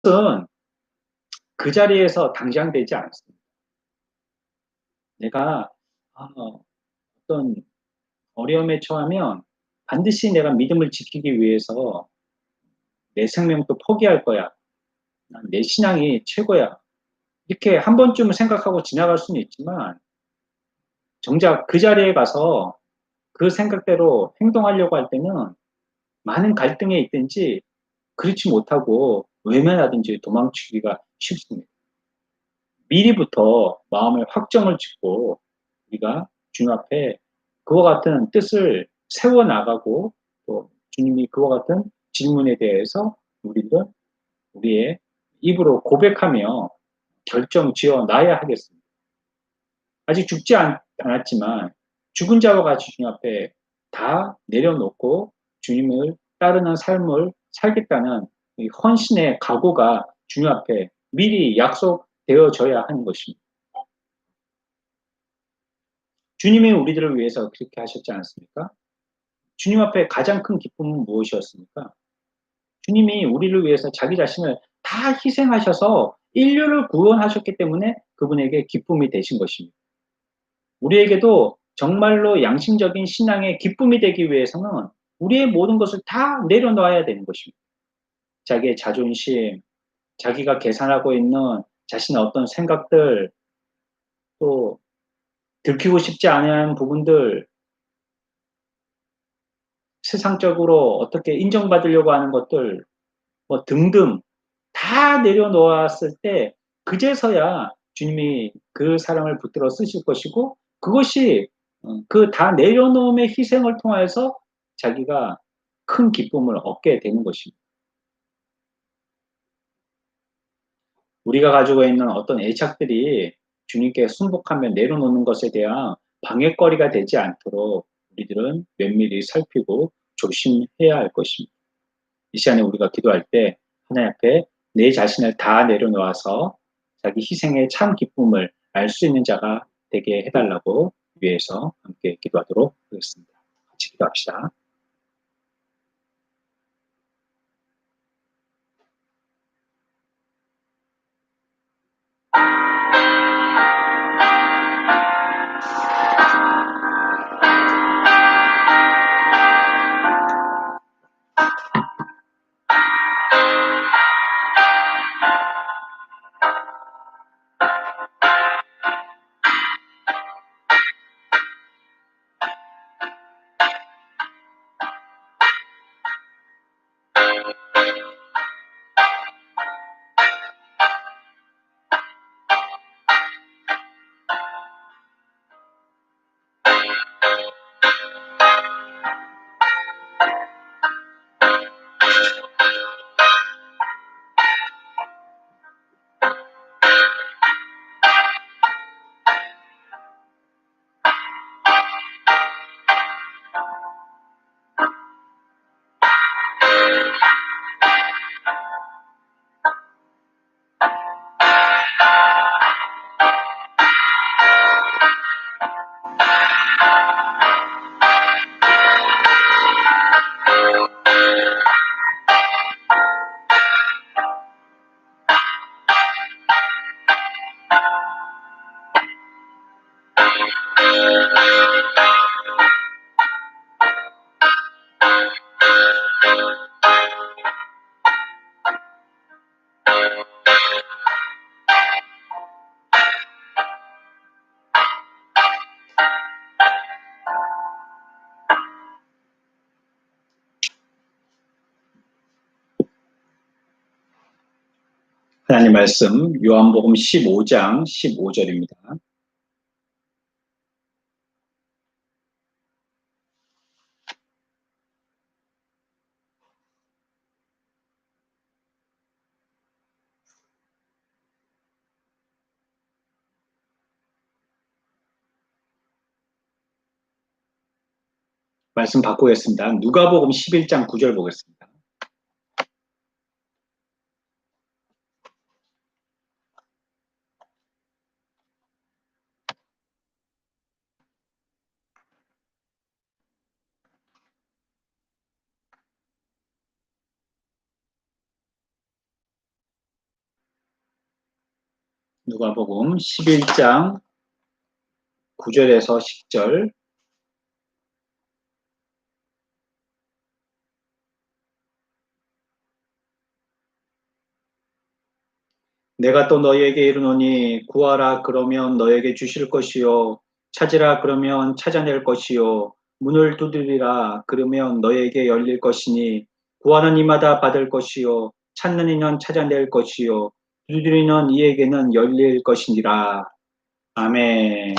그것은 그 자리에서 당장 되지 않습니다. 내가 어떤 어려움에 처하면 반드시 내가 믿음을 지키기 위해서 내 생명도 포기할 거야. 난 내 신앙이 최고야. 이렇게 한 번쯤은 생각하고 지나갈 수는 있지만 정작 그 자리에 가서 그 생각대로 행동하려고 할 때는 많은 갈등에 있든지 그렇지 못하고 외면하든지 도망치기가 쉽습니다. 미리부터 마음의 확정을 짓고 우리가 주님 앞에 그와 같은 뜻을 세워 나가고 또 주님이 그와 같은 질문에 대해서 우리들은 우리의 입으로 고백하며 결정 지어 놔야 하겠습니다. 아직 죽지 않았지만 죽은 자와 같이 주님 앞에 다 내려놓고 주님을 따르는 삶을 살겠다는 이 헌신의 각오가 주님 앞에 미리 약속되어져야 하는 것입니다. 주님이 우리들을 위해서 그렇게 하셨지 않습니까? 주님 앞에 가장 큰 기쁨은 무엇이었습니까? 주님이 우리를 위해서 자기 자신을 다 희생하셔서 인류를 구원하셨기 때문에 그분에게 기쁨이 되신 것입니다. 우리에게도 정말로 양심적인 신앙의 기쁨이 되기 위해서는 우리의 모든 것을 다 내려놓아야 되는 것입니다. 자기의 자존심, 자기가 계산하고 있는 자신의 어떤 생각들, 또 들키고 싶지 않은 부분들, 세상적으로 어떻게 인정받으려고 하는 것들, 뭐 등등 다 내려놓았을 때 그제서야 주님이 그 사람을 붙들어 쓰실 것이고 그것이 그 다 내려놓음의 희생을 통해서 자기가 큰 기쁨을 얻게 되는 것입니다. 우리가 가지고 있는 어떤 애착들이 주님께 순복하며 내려놓는 것에 대한 방해거리가 되지 않도록 우리들은 면밀히 살피고 조심해야 할 것입니다. 이 시간에 우리가 기도할 때 하나님 앞에 내 자신을 다 내려놓아서 자기 희생의 참 기쁨을 알 수 있는 자가 되게 해달라고 위해서 함께 기도하도록 하겠습니다. 같이 기도합시다. 하나님 말씀 요한복음 15장 15절입니다. 말씀 바꾸겠습니다. 누가복음 11장 9절 보겠습니다. 누가복음 11장 9절에서 10절. 내가 또 너희에게 이르노니 구하라 그러면 너에게 주실 것이요 찾으라 그러면 찾아낼 것이요 문을 두드리라 그러면 너에게 열릴 것이니 구하는 이마다 받을 것이요 찾는 이는 찾아낼 것이요 두드리는 이에게는 열릴 것이니라. 아멘.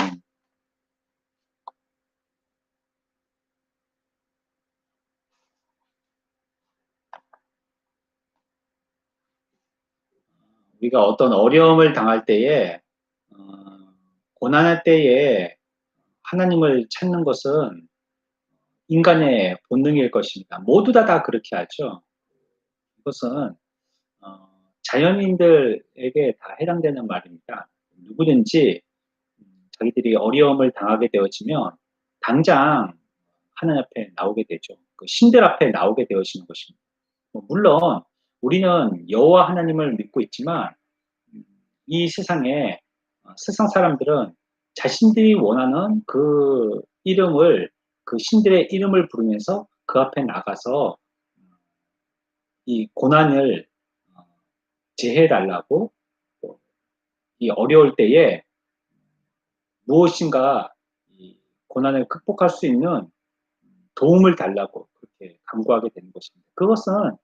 우리가 어떤 어려움을 당할 때에 어, 고난할 때에 하나님을 찾는 것은 인간의 본능일 것입니다. 모두 다 그렇게 하죠. 이것은 어, 자연인들에게 다 해당되는 말입니다. 누구든지 자기들이 어려움을 당하게 되어지면 당장 하나님 앞에 나오게 되죠. 그 신들 앞에 나오게 되어지는 것입니다. 물론 우리는 여호와 하나님을 믿고 있지만 음, 이 세상에 세상 사람들은 자신들이 원하는 그 이름을 그 신들의 이름을 부르면서 그 앞에 나가서 이 고난을 어, 제해 달라고 이 어려울 때에 무엇인가 이 고난을 극복할 수 있는 도움을 달라고 그렇게 간구하게 되는 것입니다. 그것은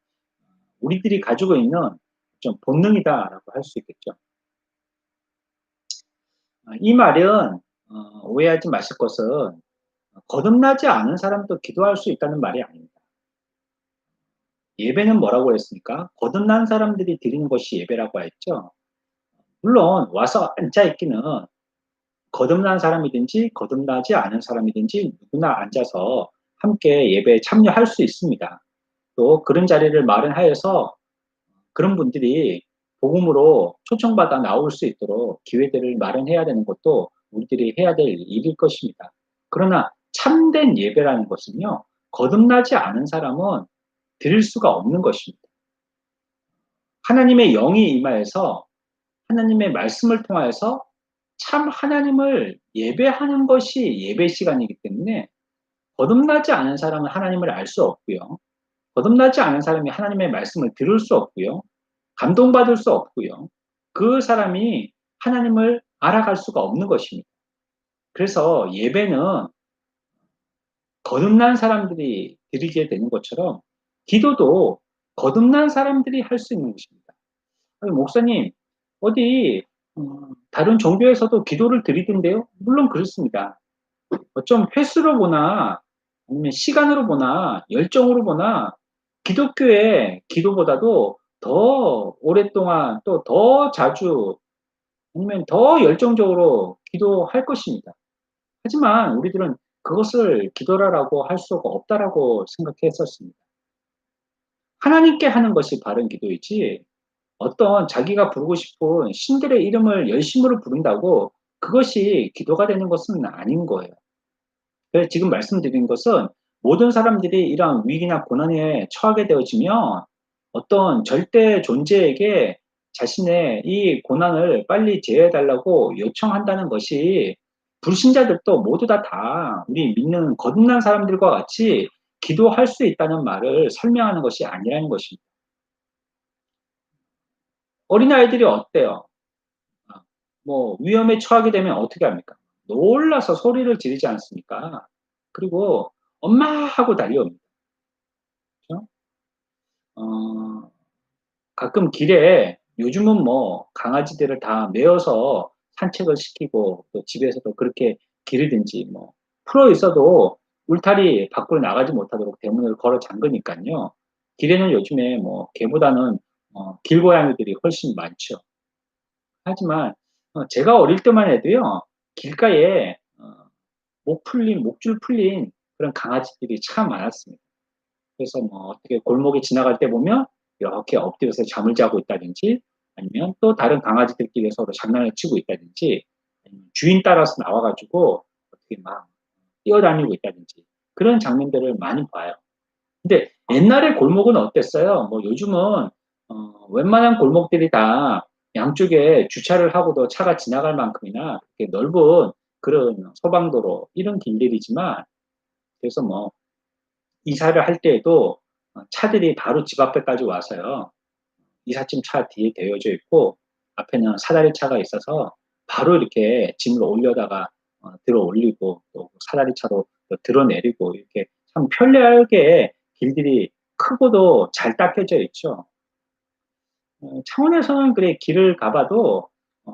우리들이 가지고 있는 좀 본능이다라고 할 수 있겠죠. 이 말은 오해하지 마실 것은 거듭나지 않은 사람도 기도할 수 있다는 말이 아닙니다. 예배는 뭐라고 했습니까? 거듭난 사람들이 드리는 것이 예배라고 했죠. 물론 와서 앉아 있기는 거듭난 사람이든지 거듭나지 않은 사람이든지 누구나 앉아서 함께 예배에 참여할 수 있습니다. 또 그런 자리를 마련하여서 그런 분들이 복음으로 초청받아 나올 수 있도록 기회들을 마련해야 되는 것도 우리들이 해야 될 일일 것입니다. 그러나 참된 예배라는 것은요, 거듭나지 않은 사람은 드릴 수가 없는 것입니다. 하나님의 영이 임하여서 하나님의 말씀을 통하여서 참 하나님을 예배하는 것이 예배 시간이기 때문에 거듭나지 않은 사람은 하나님을 알 수 없고요. 거듭나지 않은 사람이 하나님의 말씀을 들을 수 없고요. 감동받을 수 없고요. 그 사람이 하나님을 알아갈 수가 없는 것입니다. 그래서 예배는 거듭난 사람들이 드리게 되는 것처럼 기도도 거듭난 사람들이 할 수 있는 것입니다. 아니, 목사님, 어디 다른 종교에서도 기도를 드리던데요? 물론 그렇습니다. 좀 횟수로 보나 아니면 시간으로 보나 열정으로 보나 기독교의 기도보다도 더 오랫동안 또 더 자주 아니면 더 열정적으로 기도할 것입니다. 하지만 우리들은 그것을 기도라고 할 수가 없다라고 생각했었습니다. 하나님께 하는 것이 바른 기도이지 어떤 자기가 부르고 싶은 신들의 이름을 열심으로 부른다고 그것이 기도가 되는 것은 아닌 거예요. 그래서 지금 말씀드린 것은 모든 사람들이 이러한 위기나 고난에 처하게 되어지면 어떤 절대 존재에게 자신의 이 고난을 빨리 제어해 달라고 요청한다는 것이 불신자들도 모두 다 우리 믿는 거듭난 사람들과 같이 기도할 수 있다는 말을 설명하는 것이 아니라는 것입니다. 어린아이들이 어때요? 뭐 위험에 처하게 되면 어떻게 합니까? 놀라서 소리를 지르지 않습니까? 그리고 "엄마." 하고 달려옵니다. 그죠? 어 가끔 길에 요즘은 뭐 강아지들을 다 메어서 산책을 시키고 또 집에서도 그렇게 기르든지 뭐 풀어 있어도 울타리 밖으로 나가지 못하도록 대문을 걸어 잠그니깐요. 길에는 요즘에 뭐 개보다는 길고양이들이 훨씬 많죠. 하지만 제가 어릴 때만 해도요. 길가에 목줄 풀린 그런 강아지들이 참 많았습니다. 그래서 뭐 어떻게 골목에 지나갈 때 보면 이렇게 엎드려서 잠을 자고 있다든지 아니면 또 다른 강아지들끼리 서로 장난을 치고 있다든지 아니면 주인 따라서 나와 가지고 어떻게 막 뛰어다니고 있다든지 그런 장면들을 많이 봐요. 근데 옛날에 골목은 어땠어요? 뭐 요즘은 웬만한 골목들이 다 양쪽에 주차를 하고도 차가 지나갈 만큼이나 그렇게 넓은 그런 소방도로 이런 길들이지만, 그래서 뭐 이사를 할 때에도 차들이 바로 집 앞에까지 와서요. 이삿짐 차 뒤에 대여져 있고 앞에는 사다리 차가 있어서 바로 이렇게 짐을 올려다가 들어 올리고 또 사다리 차로 또 들어 내리고 이렇게 참 편리하게 길들이 크고도 잘 닦여져 있죠. 창원에서는 그래 길을 가 봐도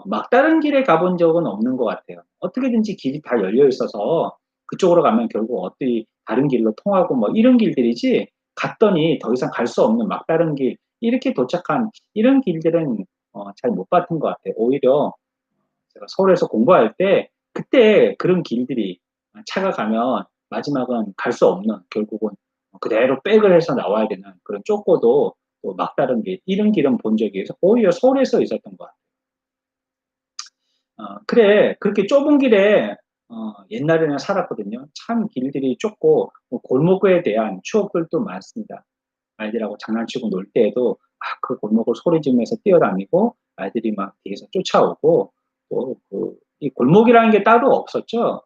막다른 길에 가본 적은 없는 것 같아요. 어떻게든지 길이 다 열려 있어서 그쪽으로 가면 결국 어디 다른 길로 통하고 뭐 이런 길들이지, 갔더니 더 이상 갈 수 없는 막다른 길 이렇게 도착한 이런 길들은 잘 못 봤던 것 같아요. 오히려 제가 서울에서 공부할 때 그때 그런 길들이 차가 가면 마지막은 갈 수 없는, 결국은 그대로 백을 해서 나와야 되는 그런 좁고도 또 막다른 길 이런 길은 본 적이 오히려 서울에서 있었던 것 같아요. 그래 그렇게 좁은 길에 옛날에는 살았거든요. 참 길들이 좁고 뭐 골목에 대한 추억들도 많습니다. 아이들하고 장난치고 놀 때에도 그 골목을 소리 지르면서 뛰어다니고 아이들이 막 뒤에서 쫓아오고, 또 이 골목이라는 게 따로 없었죠.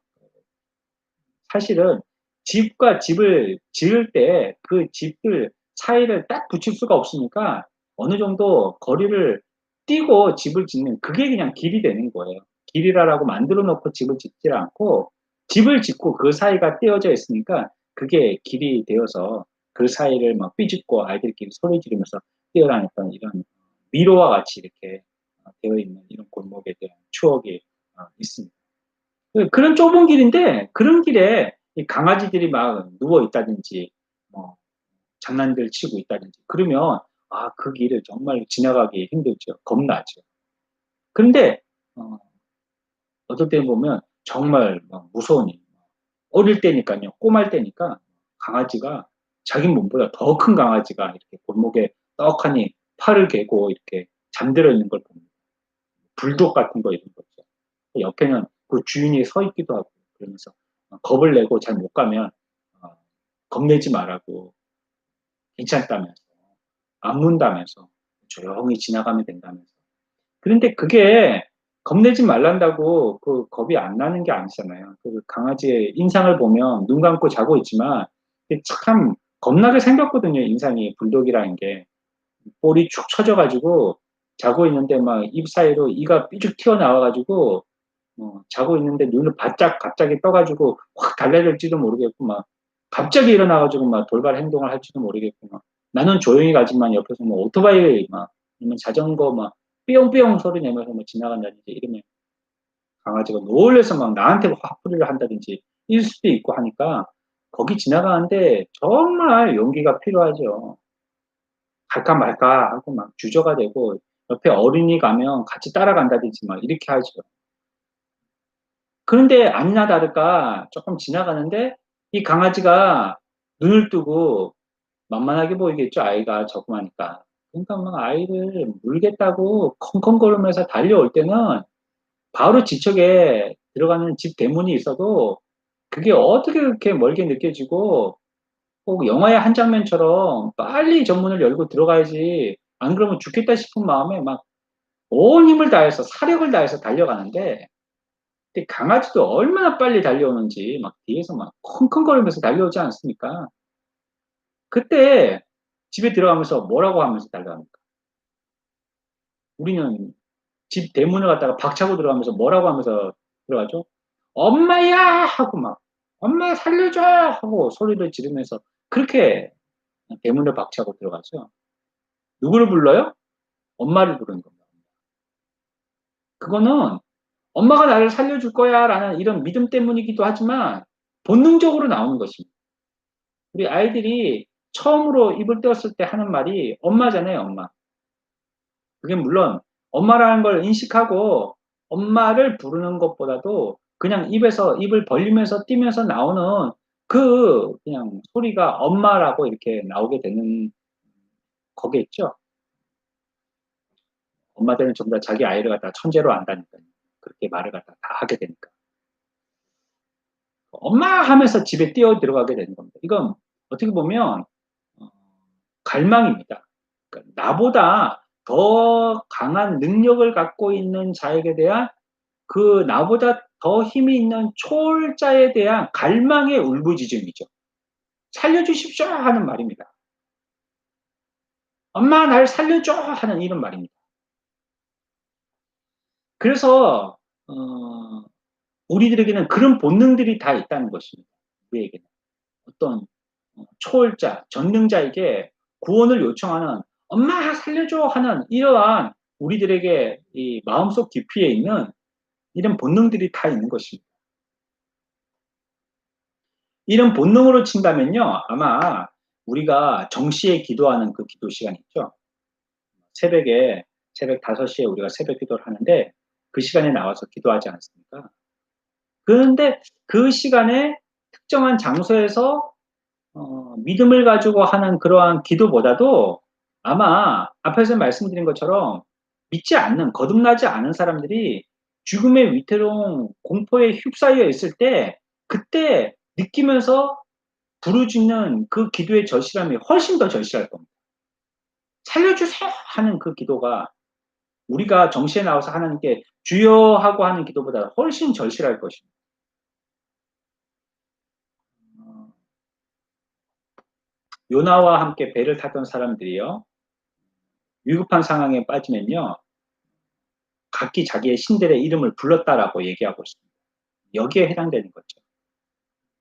사실은 집과 집을 지을 때 그 집들 사이를 딱 붙일 수가 없으니까 어느 정도 거리를 띄고 집을 짓는 그게 그냥 길이 되는 거예요. 길이라고 만들어 놓고 집을 짓질 않고 집을 짓고 그 사이가 떼어져 있으니까 그게 길이 되어서 그 사이를 막 비집고 아이들끼리 소리 지르면서 뛰어다녔던 이런 미로와 같이 이렇게 되어 있는 이런 골목에 대한 추억이 있습니다. 그런 좁은 길인데 그런 길에 이 강아지들이 막 누워 있다든지 뭐 장난들 치고 있다든지 그러면 그 길을 정말 지나가기 힘들죠. 겁나죠. 그런데 어 어떨 때 보면 정말 막 무서운 일, 어릴 때니깐요. 꼬말 때니까 강아지가 자기 몸보다 더 큰 강아지가 이렇게 골목에 떡하니 팔을 괴고 이렇게 잠들어 있는 걸 봅니다. 불독 같은 거 이런 거 있죠. 그 옆에는 그 주인이 서 있기도 하고 그러면서 겁을 내고 잘 못 가면 어 겁내지 말라고, 괜찮다면서, 안 문다면서, 조용히 지나가면 된다면서. 그런데 그게 겁내지 말란다고 겁이 안 나는 게 아니잖아요. 그 강아지의 인상을 보면 눈 감고 자고 있지만 이게 참 겁나게 생겼거든요, 인상이 불독이라는 게. 볼이 축 처져 가지고 자고 있는데 막 입 사이로 이가 삐죽 튀어나와 가지고 자고 있는데 눈을 바짝 갑자기 떠 가지고 확 달래질지도 모르겠고 막 갑자기 일어나 가지고 막 돌발 행동을 할지도 모르겠고 막 나는 조용히 가지만 옆에서 뭐 오토바이 막 아니면 자전거 막 삐용삐용 소리 내면서 뭐 지나간다든지 이러면 강아지가 놀라서 막 나한테 화풀이를 한다든지 이럴 수도 있고 하니까 거기 지나가는데 정말 용기가 필요하죠. 갈까 말까 하고 막 주저가 되고 옆에 어린이 가면 같이 따라간다든지 막 이렇게 하죠. 그런데 아니나 다를까 조금 지나가는데 이 강아지가 눈을 뜨고 만만하게 보이겠죠, 아이가 저금하니까. 그러니까 막 아이를 물겠다고 컹컹거리면서 달려올 때는 바로 지척에 들어가는 집 대문이 있어도 그게 어떻게 그렇게 멀게 느껴지고 꼭 영화의 한 장면처럼 빨리 저 문을 열고 들어가야지 안 그러면 죽겠다 싶은 마음에 막 온 힘을 다해서 사력을 다해서 달려가는데, 근데 강아지도 얼마나 빨리 달려오는지 막 뒤에서 막 쿵쿵거리면서 달려오지 않습니까? 그때 집에 들어가면서 뭐라고 하면서 달려갑니까? 우리는 집 대문을 갖다가 박차고 들어가면서 뭐라고 하면서 들어가죠? "엄마야!" 하고 막 "엄마 살려줘!" 하고 소리를 지르면서 그렇게 대문을 박차고 들어가죠. 누구를 불러요? 엄마를 부르는 겁니다. 그거는 '엄마가 나를 살려줄 거야.'라는 이런 믿음 때문이기도 하지만 본능적으로 나오는 것입니다. 우리 아이들이 처음으로 입을 떼었을 때 하는 말이 엄마잖아요, 엄마. 그게 물론 엄마라는 걸 인식하고 엄마를 부르는 것보다도 그냥 입에서 입을 벌리면서 뛰면서 나오는 그냥 소리가 엄마라고 이렇게 나오게 되는 거겠죠. 엄마들은 전부 다 자기 아이를 갖다가 천재로 안다니까요. 그렇게 말을 갖다가 다 하게 되니까. "엄마." 하면서 집에 뛰어 들어가게 되는 겁니다. 이건 어떻게 보면 어 갈망입니다. 그러니까 나보다 더 강한 능력을 갖고 있는 자에게 대한 그 나보다 더 힘이 있는 초월자에 대한 갈망의 울부짖음이죠. "살려 주십시오." 하는 말입니다. "엄마 날 살려줘." 하는 이런 말입니다. 그래서 우리들에게는 그런 본능들이 다 있다는 것입니다, 우리에게는. 어떤 초월자, 전능자에게 구원을 요청하는 "엄마 살려줘." 하는 이러한 우리들에게 이 마음속 깊이에 있는 이런 본능들이 다 있는 것입니다. 이런 본능으로 친다면요. 아마 우리가 정시에 기도하는 그 기도 시간 있죠. 새벽에 새벽 5 시에 우리가 새벽 기도를 하는데 그 시간에 나와서 기도하지 않습니까? 그런데 그 시간에 특정한 장소에서 믿음을 가지고 하는 그러한 기도보다도 아마 앞에서 말씀드린 것처럼 믿지 않는 거듭나지 않은 사람들이 죽음의 위태로운 공포에 휩싸여 있을 때 그때 느끼면서 부르짖는 그 기도의 절실함이 훨씬 더 절실할 겁니다. "살려주세요." 하는 그 기도가 우리가 정시에 나와서 하나님께 "주여." 하고 하는 기도보다 훨씬 절실할 것입니다. 어 요나와 함께 배를 탔던 사람들이요. 위급한 상황에 빠지면요. 각기 자기의 신들의 이름을 불렀다라고 얘기하고 있습니다. 여기에 해당되는 거죠.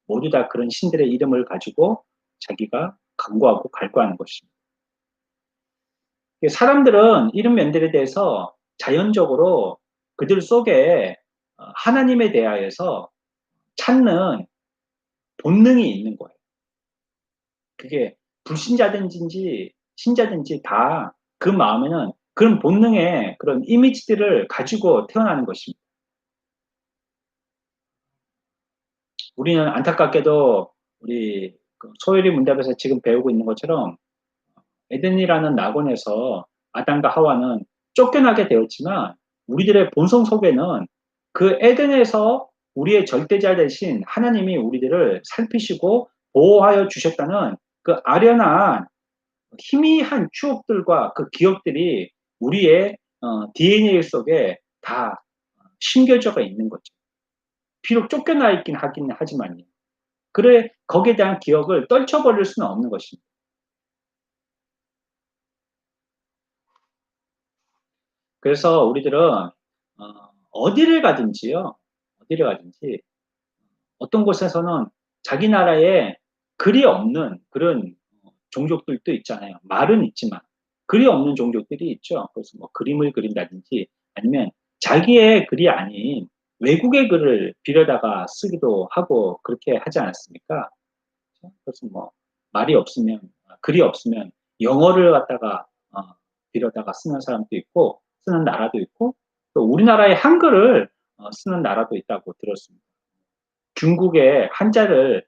모두 다 그런 신들의 이름을 가지고 자기가 강구하고 갈구하는 것입니다. 사람들은 이런 면들에 대해서 자연적으로 그들 속에 하나님에 대하여서 찾는 본능이 있는 거예요. 그게 불신자든지 신자든지 다 그 마음에는 그런 본능의 그런 이미지들을 가지고 태어나는 것입니다. 우리는 안타깝게도 우리 그 소요리 문답에서 지금 배우고 있는 것처럼 에덴이라는 낙원에서 아담과 하와는 쫓겨나게 되었지만 우리들의 본성 속에는 그 에덴에서 우리의 절대자 대신 하나님이 우리들을 살피시고 보호하여 주셨다는 그 아련한 희미한 추억들과 그 기억들이 우리의 DNA 속에 다 심겨져가 있는 거죠. 비록 쫓겨나 있긴 하긴 하지만요. 그래 거기에 대한 기억을 떨쳐버릴 수는 없는 것입니다. 그래서 우리들은 어디를 가든지요. 어디를 가든지 어떤 곳에서는 자기 나라에 글이 없는 그런 종족들도 있잖아요. 말은 있지만 글이 없는 종족들이 있죠. 그래서 뭐 그림을 그린다든지 아니면 자기의 글이 아닌 외국의 글을 빌려다가 쓰기도 하고 그렇게 하지 않았습니까? 그래서 뭐 말이 없으면 글이 없으면 영어를 갖다가 빌려다가 쓰는 사람도 있고 쓰는 나라도 있고 또 우리나라의 한글을 쓰는 나라도 있다고 들었습니다. 중국의 한자를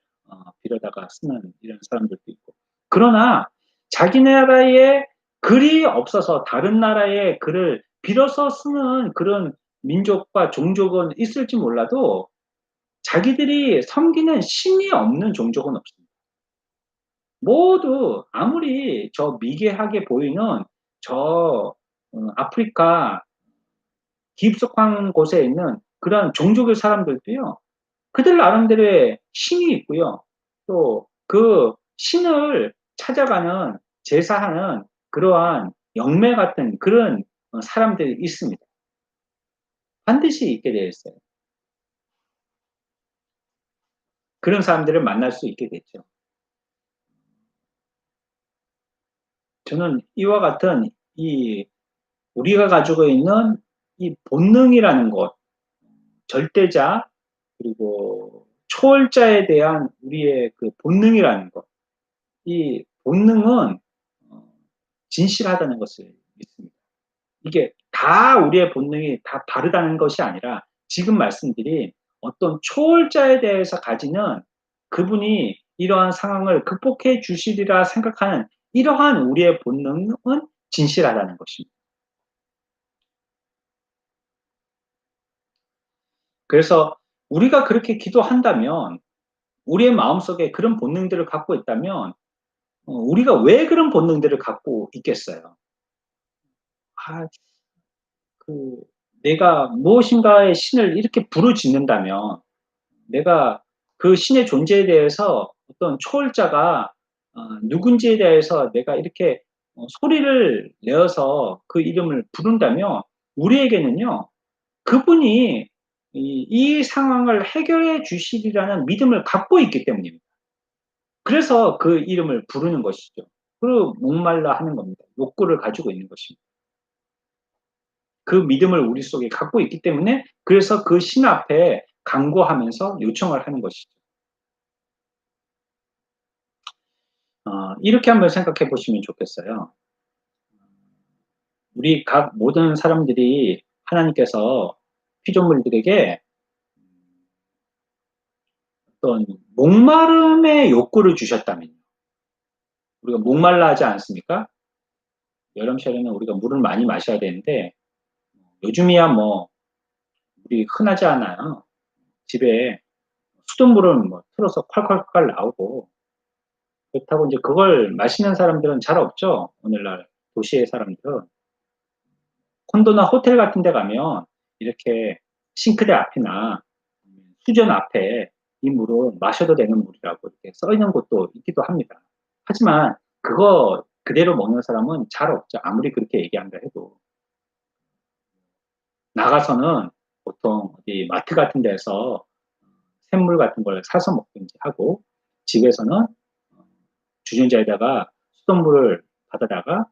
빌려다가 쓰는 이런 사람들도 있고. 그러나 자기 나라에 글이 없어서 다른 나라의 글을 빌어서 쓰는 그런 민족과 종족은 있을지 몰라도 자기들이 섬기는 신이 없는 종족은 없습니다. 모두 아무리 저 미개하게 보이는 저 아프리카 깊숙한 곳에 있는 그런 종족의 사람들도요. 그들 나름대로의 신이 있고요. 또 그 신을 찾아가는 제사하는 그러한 영매 같은 그런 사람들이 있습니다. 반드시 있게 되어 있어요. 그런 사람들을 만날 수 있게 됐죠. 저는 이와 같은 이 우리가 가지고 있는 이 본능이라는 것, 절대자 그리고 초월자에 대한 우리의 그 본능이라는 것, 이 본능은 어 진실하다는 것을 믿습니다. 이게 다 우리의 본능이 다 바르다는 것이 아니라 지금 말씀드린 어떤 초월자에 대해서 가지는 그분이 이러한 상황을 극복해 주시리라 생각하는 이러한 우리의 본능은 진실하다는 것입니다. 그래서 우리가 그렇게 기도한다면 우리의 마음속에 그런 본능들을 갖고 있다면 우리가 왜 그런 본능들을 갖고 있겠어요? 아 그 내가 무엇인가의 신을 이렇게 부르짖는다면 내가 그 신의 존재에 대해서 어떤 초월자가 누군지에 대해서 내가 이렇게 소리를 내어서 그 이름을 부른다면 우리에게는요, 그분이 이 상황을 해결해 주시리라는 믿음을 갖고 있기 때문입니다. 그래서 그 이름을 부르는 것이죠. 그리고 목말라 하는 겁니다. 욕구를 가지고 있는 것입니다. 그 믿음을 우리 속에 갖고 있기 때문에 그래서 그 신 앞에 간구하면서 요청을 하는 것이죠. 이렇게 한번 생각해 보시면 좋겠어요. 우리 각 모든 사람들이 하나님께서 피조물들에게 어떤 목마름의 욕구를 주셨다면요. 우리가 목말라 하지 않습니까? 여름철에는 우리가 물을 많이 마셔야 되는데 요즘이야 뭐 물이 흔하지 않아요. 집에 수돗물은 뭐 틀어서 콸콸콸 나오고 그렇다고 이제 그걸 마시는 사람들은 잘 없죠. 오늘날 도시의 사람들은. 콘도나 호텔 같은 데 가면 이렇게 싱크대 앞이나 수전 앞에 이 물은 마셔도 되는 물이라고 이렇게 써 있는 곳도 있기도 합니다. 하지만 그거 그대로 먹는 사람은 잘 없죠. 아무리 그렇게 얘기한다 해도. 나가서는 보통 어디 마트 같은 데서 샘물 같은 걸 사서 먹든지 하고 집에서는 주전자에다가 수돗물을 받아다가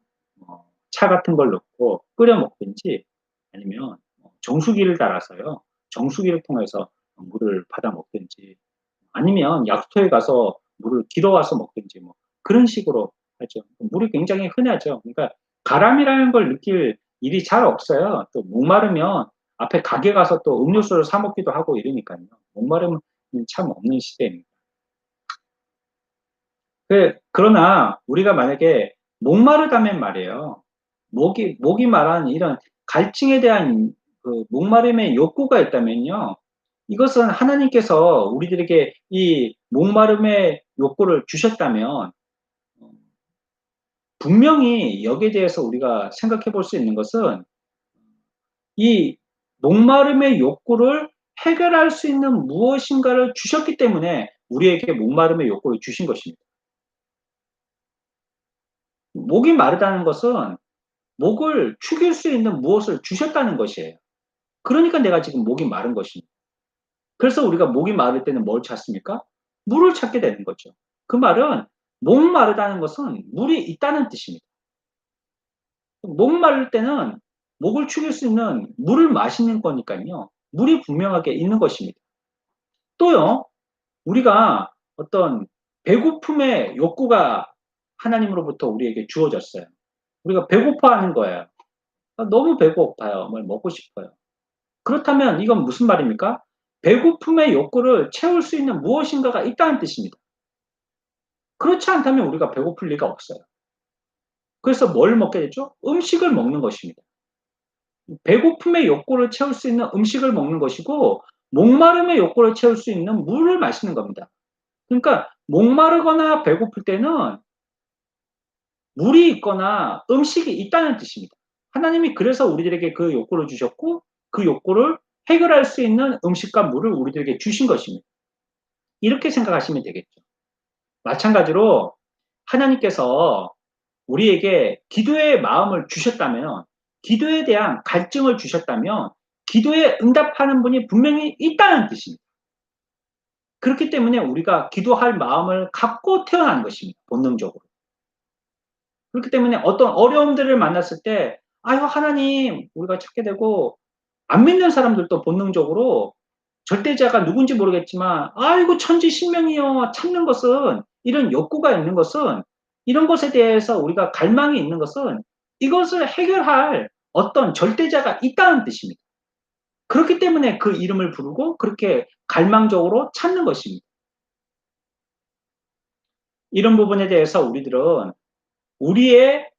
차 같은 걸 넣고 끓여 먹든지 아니면 정수기를 달아서요. 정수기를 통해서 물을 받아 먹든지 아니면 약초에 가서 물을 길어 와서 먹든지 뭐 그런 식으로 하죠. 물이 굉장히 흔하죠. 그러니까 가람이라는 걸 느낄 일이 잘 없어요. 또 목마르면 앞에 가게 가서 또 음료수를 사 먹기도 하고 이러니까요. 목마름은 참 없는 시대입니다. 그러나 우리가 만약에 목마르다면 말이에요. 목이 말하는 이런 갈증에 대한 그 목마름의 욕구가 있다면요. 이것은 하나님께서 우리들에게 이 목마름의 욕구를 주셨다면 어 분명히 여기에 대해서 우리가 생각해 볼 수 있는 것은 이 목마름의 욕구를 해결할 수 있는 무엇인가를 주셨기 때문에 우리에게 목마름의 욕구를 주신 것입니다. 목이 마르다는 것은 목을 축일 수 있는 무엇을 주셨다는 것이에요. 그러니까 내가 지금 목이 마른 것입니다. 그래서 우리가 목이 마를 때는 뭘 찾습니까? 물을 찾게 되는 거죠. 그 말은 목 마르다는 것은 물이 있다는 뜻입니다. 목 마를 때는 목을 축일 수 있는 물을 마시는 거니깐요. 물이 분명하게 있는 것입니다. 또요, 우리가 어떤 배고픔의 욕구가 하나님으로부터 우리에게 주어졌어요. 우리가 배고파하는 거예요. 너무 배고파요. 뭘 먹고 싶어요. 그렇다면 이건 무슨 말입니까? 배고픔의 욕구를 채울 수 있는 무엇인가가 있다는 뜻입니다. 그렇지 않다면 우리가 배고플 리가 없어요. 그래서 뭘 먹게 되죠? 음식을 먹는 것입니다. 배고픔의 욕구를 채울 수 있는 음식을 먹는 것이고 목마름의 욕구를 채울 수 있는 물을 마시는 겁니다. 그러니까 목마르거나 배고플 때는 물이 있거나 음식이 있다는 뜻입니다. 하나님이 그래서 우리들에게 그 욕구를 주셨고 그 욕구를 해결할 수 있는 음식과 물을 우리들에게 주신 것입니다. 이렇게 생각하시면 되겠죠. 마찬가지로 하나님께서 우리에게 기도의 마음을 주셨다면, 기도에 대한 갈증을 주셨다면, 기도에 응답하는 분이 분명히 있다는 뜻입니다. 그렇기 때문에 우리가 기도할 마음을 갖고 태어난 것입니다. 본능적으로. 그렇기 때문에 어떤 어려움들을 만났을 때, 아유, 하나님, 우리가 찾게 되고, 안 믿는 사람들도 본능적으로 절대자가 누군지 모르겠지만 "아이고 천지신명이여." 찾는 것은 이런 욕구가 있는 것은 이런 것에 대해서 우리가 갈망이 있는 것은 이것을 해결할 어떤 절대자가 있다는 뜻입니다. 그렇기 때문에 그 이름을 부르고 그렇게 갈망적으로 찾는 것입니다. 이런 부분에 대해서 우리들은 우리의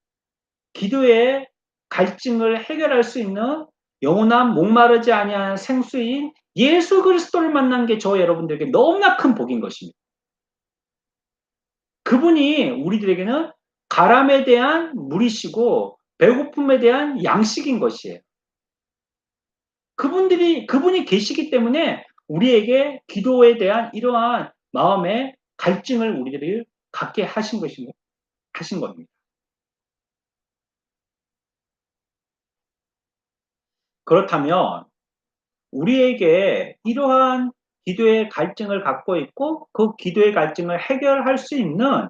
기도의 갈증을 해결할 수 있는 영원한 목마르지 아니하는 생수인 예수 그리스도를 만난 게 저와 여러분들에게 너무나 큰 복인 것입니다. 그분이 우리들에게는 가람에 대한 물이시고 배고픔에 대한 양식인 것이에요. 그분이 계시기 때문에 우리에게 기도에 대한 이러한 마음의 갈증을 우리들이 갖게 하신 겁니다. 그렇다면 우리에게 이러한 기도의 갈증을 갖고 있고 그 기도의 갈증을 해결할 수 있는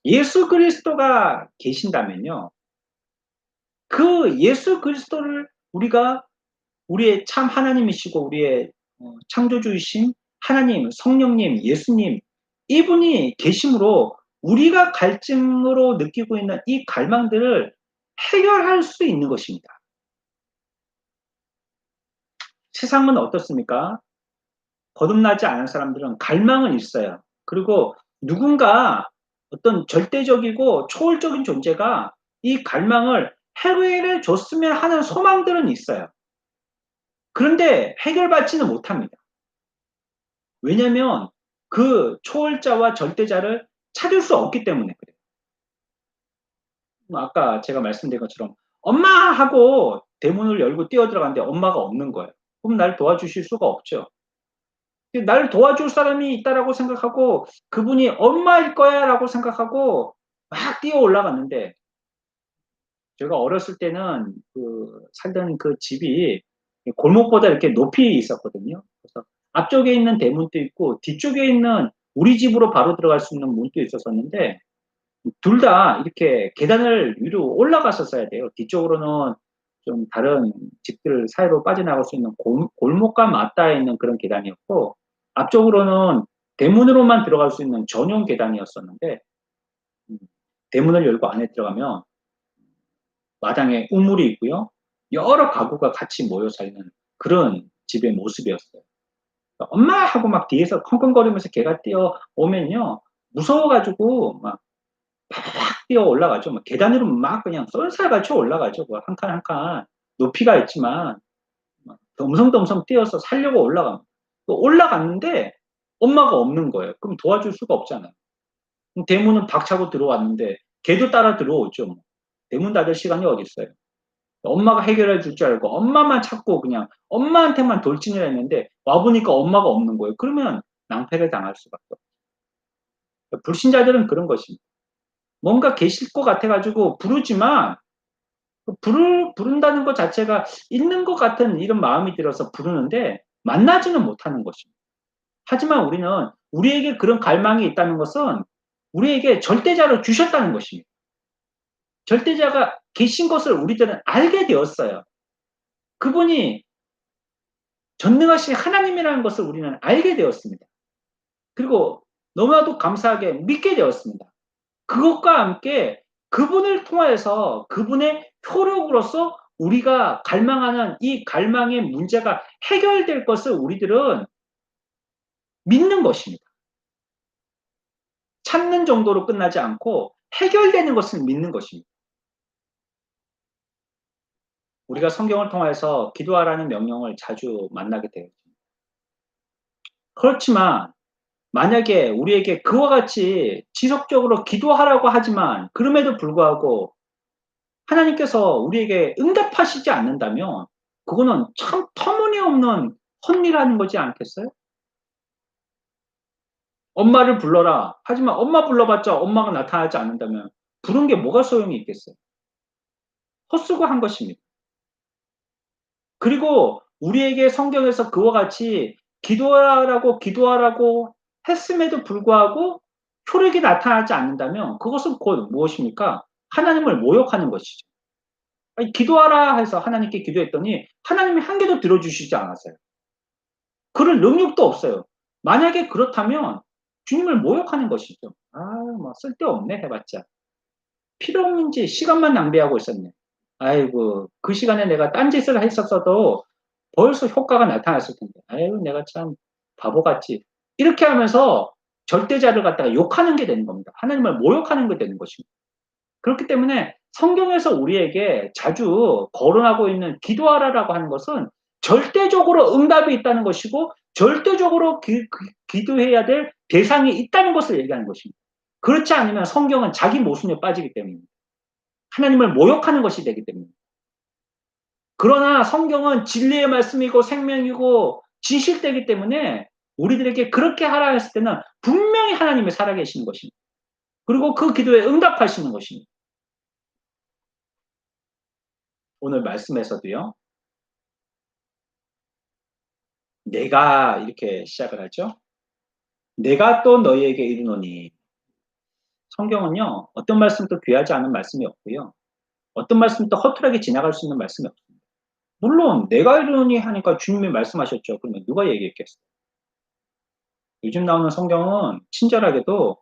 예수 그리스도가 계신다면요. 그 예수 그리스도를 우리가 우리의 참 하나님이시고 우리의 창조주이신 하나님, 성령님, 예수님 이분이 계심으로 우리가 갈증으로 느끼고 있는 이 갈망들을 해결할 수 있는 것입니다. 세상은 어떻습니까? 거듭나지 않은 사람들은 갈망은 있어요. 그리고 누군가 어떤 절대적이고 초월적인 존재가 이 갈망을 해결해 줬으면 하는 소망들은 있어요. 그런데 해결받지는 못합니다. 왜냐하면 그 초월자와 절대자를 찾을 수 없기 때문에 그래요. 아까 제가 말씀드린 것처럼 "엄마!" 하고 대문을 열고 뛰어들어갔는데 엄마가 없는 거예요. 그럼 날 도와주실 수가 없죠. 나를 도와줄 사람이 있다라고 생각하고 그분이 '엄마일 거야.'라고 생각하고 막 뛰어 올라갔는데 제가 어렸을 때는 살던 그 집이 골목보다 이렇게 높이 있었거든요. 그래서 앞쪽에 있는 대문도 있고 뒤쪽에 있는 우리 집으로 바로 들어갈 수 있는 문도 있었었는데 둘 다 이렇게 계단을 위로 올라갔었어야 돼요. 뒤쪽으로는 좀 다른 집들 사이로 빠져나갈 수 있는 골목과 맞닿아 있는 그런 계단이었고 앞쪽으로는 대문으로만 들어갈 수 있는 전용 계단이었었는데 음 대문을 열고 안에 들어가면 마당에 우물이 있고요. 여러 가구가 같이 모여 살는 그런 집의 모습이었어요. "엄마!" 하고 막 뒤에서 컹컹거리면서 걔가 뛰어오면요. 무서워 가지고 막 팍팍 뛰어 올라가죠. 막 계단으로 막 그냥 쏜살같이 올라가죠. 그 한 칸 한 칸 높이가 있지만 막 덤성덤성 뛰어서 살려고 올라갑니다. 올라갔는데 엄마가 없는 거예요. 그럼 도와줄 수가 없잖아요. 그럼 대문은 박차고 들어왔는데 걔도 따라 들어오죠 뭐. 대문 닫을 시간이 어딨어요. 엄마가 해결해 줄 줄 알고 엄마만 찾고 그냥 엄마한테만 돌진을 했는데 와 보니까 엄마가 없는 거예요. 그러면 낭패를 당할 수밖에 없죠. 불신자들은 그런 것입니다. 뭔가 계실 것 같아 가지고 부르지만 부른다는 것 자체가 있는 것 같은 이런 마음이 들어서 부르는데 만나지는 못하는 것입니다. 하지만 우리는 우리에게 그런 갈망이 있다는 것은 우리에게 절대자를 주셨다는 것입니다. 절대자가 계신 것을 우리들은 알게 되었어요. 그분이 전능하신 하나님이라는 것을 우리는 알게 되었습니다. 그리고 너무나도 감사하게 믿게 되었습니다. 그것과 함께 그분을 통하여서 그분의 효력으로서 우리가 갈망하는 이 갈망의 문제가 해결될 것을 우리들은 믿는 것입니다. 찾는 정도로 끝나지 않고 해결되는 것을 믿는 것입니다. 우리가 성경을 통해서 기도하라는 명령을 자주 만나게 되죠. 그렇지만 만약에 우리에게 그와 같이 지속적으로 기도하라고 하지만 그럼에도 불구하고 하나님께서 우리에게 응답하시지 않는다면 그거는 참 터무니없는 헛일하는 거지 않겠어요? 엄마를 불러라. 하지만 엄마 불러봤자 엄마가 나타나지 않는다면 부른 게 뭐가 소용이 있겠어요? 헛수고한 것입니다. 그리고 우리에게 성경에서 그와 같이 기도하라고 기도하라고 했음에도 불구하고 효력이 나타나지 않는다면 그것은 곧 무엇입니까? 하나님을 모욕하는 것이죠. 아니 기도하라 해서 하나님께 기도했더니 하나님이 한 개도 들어주시지 않았어요. 그럴 능력도 없어요. 만약에 그렇다면 주님을 모욕하는 것이죠. '아 뭐 쓸데없네 해 봤자. 필요 없는 짓 시간만 낭비하고 있었네. 아이고 그 시간에 내가 딴짓을 했었어도 벌써 효과가 나타났을 텐데. 아유 내가 참 바보 같지.' 이렇게 하면서 절대자를 갖다가 욕하는 게 되는 겁니다. 하나님을 모욕하는 게 되는 것입니다. 그렇기 때문에 성경에서 우리에게 자주 거론하고 있는 기도하라라고 하는 것은 절대적으로 응답이 있다는 것이고 절대적으로 기도해야 될 대상이 있다는 것을 얘기하는 것입니다. 그렇지 않으면 성경은 자기 모순에 빠지기 때문입니다. 하나님을 모욕하는 것이 되기 때문에. 그러나 성경은 진리의 말씀이고 생명이고 진실되기 때문에 우리들에게 그렇게 하라 했을 때는 분명히 하나님이 살아계시는 것입니다. 그리고 그 기도에 응답하시는 것입니다. 오늘 말씀에서도요. 내가 이렇게 시작을 하죠. 내가 또 너희에게 이르노니. 성경은요. 어떤 말씀도 귀하지 않은 말씀이 없고요. 어떤 말씀도 허술하게 지나갈 수 있는 말씀이 없습니다. 물론 내가 이르노니 하니까 주님이 말씀하셨죠. 그러면 누가 얘기했겠어요? 요즘 나오는 성경은 친절하게도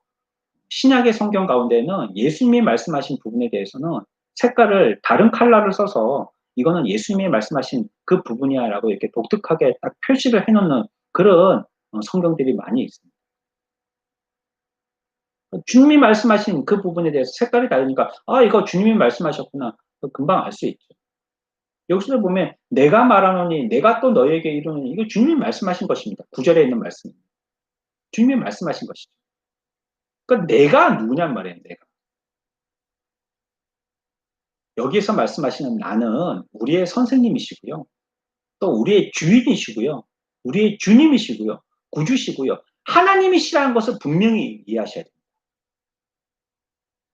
신약의 성경 가운데는 예수님이 말씀하신 부분에 대해서는 색깔을 다른 컬러를 써서 이거는 예수님이 말씀하신 그 부분이야라고 이렇게 독특하게 딱 표시를 해 놓는 그런 성경들이 많이 있습니다. 주님이 말씀하신 그 부분에 대해서 색깔이 다르니까 '아 이거 주님이 말씀하셨구나.' 금방 알 수 있죠. 여기서도 보면 "내가 말하노니 내가 또 너희에게 이르노니." 이거 주님이 말씀하신 것입니다. 9 절에 있는 말씀입니다. 주님이 말씀하신 것이죠. 그러니까 내가 누구냔 말이에요, 내가. 여기에서 말씀하시는 나는 우리의 선생님이시고요. 또 우리의 주인이시고요. 우리의 주님이시고요. 구주시고요. 하나님이시라는 것을 분명히 이해하셔야 됩니다.